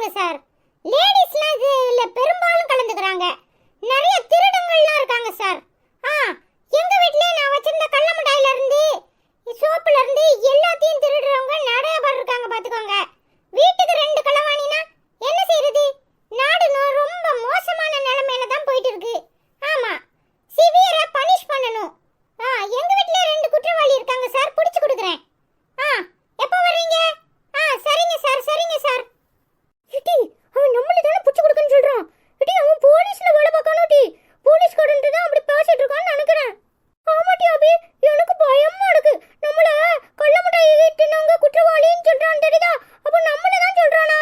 கலந்துக்கிறாங்க sir. லேடிஸ்லாம் இதுல பெரும்பாலும் கலந்துக்கிறாங்க. நிறைய திருடங்கள்லாம் இருக்காங்க சார். எங்க வீட்லயே நான் வச்சிருந்த கள்ள மிட்டாயில இருந்து சோப்புல இருந்து எல்லாத்தையும் திருடுறவங்க நிறைய பேர் இருக்காங்க பாத்துக்கோங்க. வீட்டுக்கு 2 களவாணினா என்ன செய்யறது? நாடு ரொம்ப மோசமான நிலைமையில தான் போயிட்டு இருக்கு. ஆமா, சிவியரா பனிஷ் பண்ணனும். எங்க வீட்ல 2 குற்றவாளி இருக்காங்க சார், புடிச்சு கொடுக்கிறேன். எப்போ வர்றீங்க? சரிங்க சார், சரிங்க சார். இடி, அவன் நம்மள தான புடிச்சு கொடுக்கன்னு சொல்றான். இடி, அவன் போலீஸ்ல வேலை பார்க்கணும் டி. போலீஸ் கடன்ட்டு தான் அப்படி பேசிட்டு இருக்கான்னு நினைக்கிறேன். ஆமாட்டி அபி, எனக்கு பயமா இருக்கு. நம்மள கள்ள மிட்டாய் தின்னவங்க குற்றவாளின்னு சொல்றான் தெரியுதா? அப்ப நம்மள தான் சொல்றானா?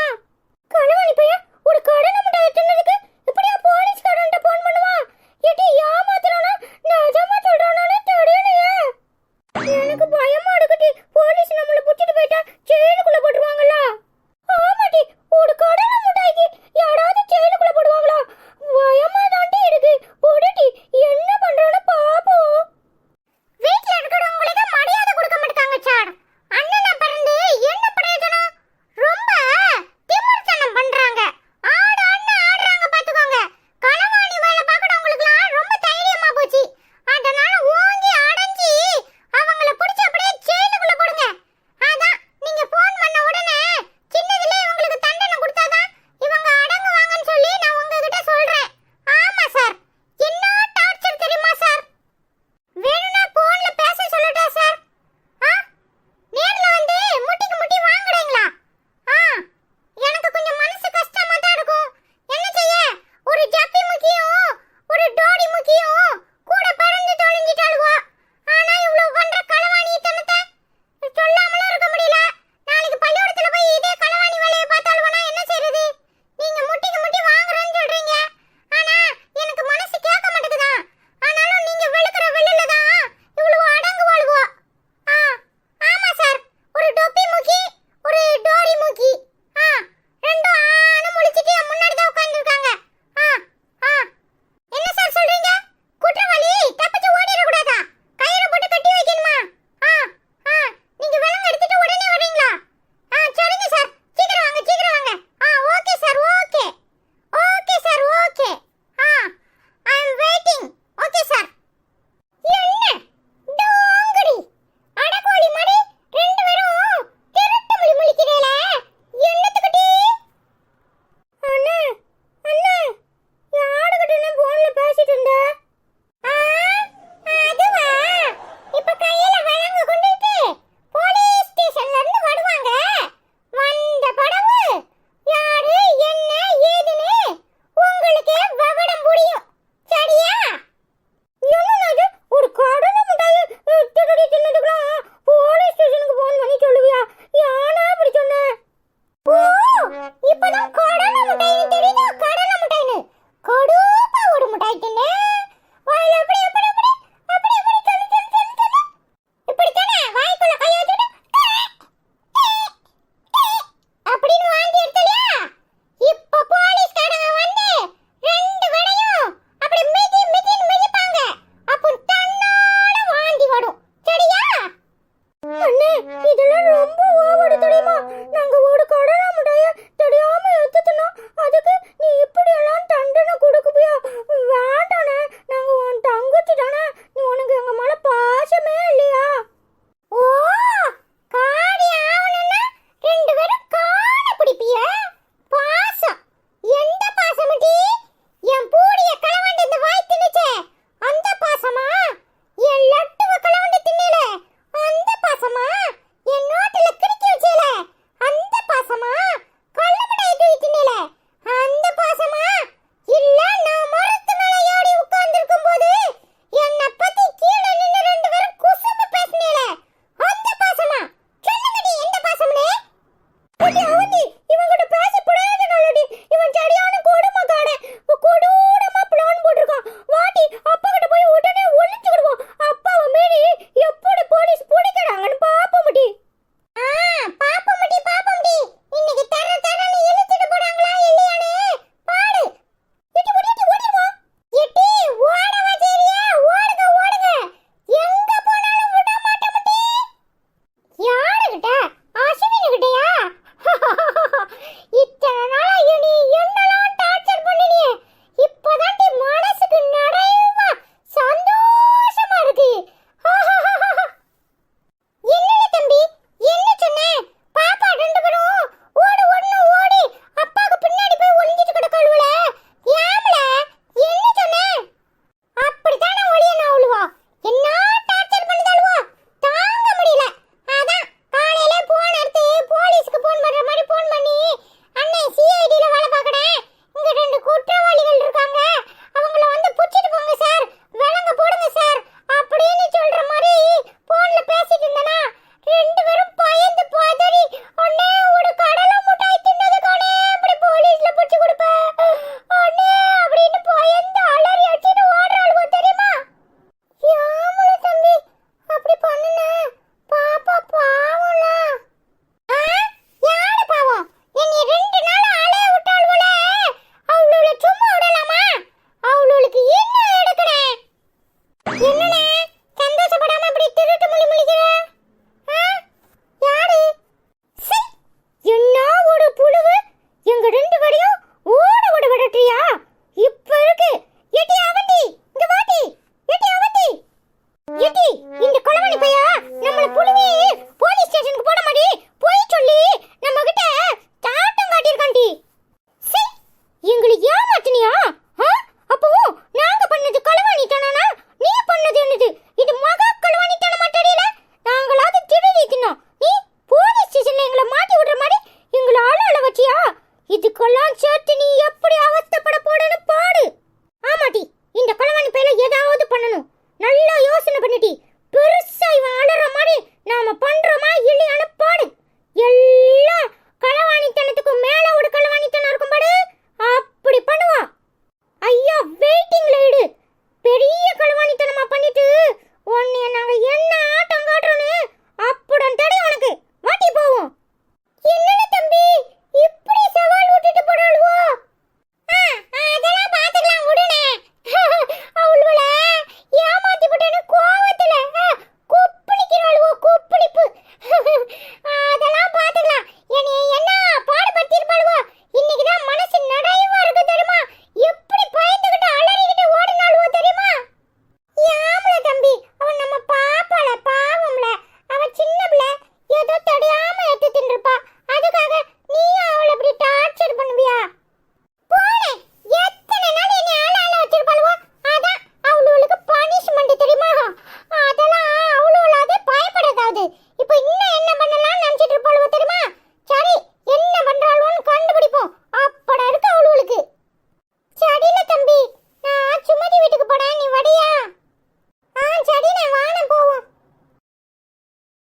பார்த்து நீ எப்ப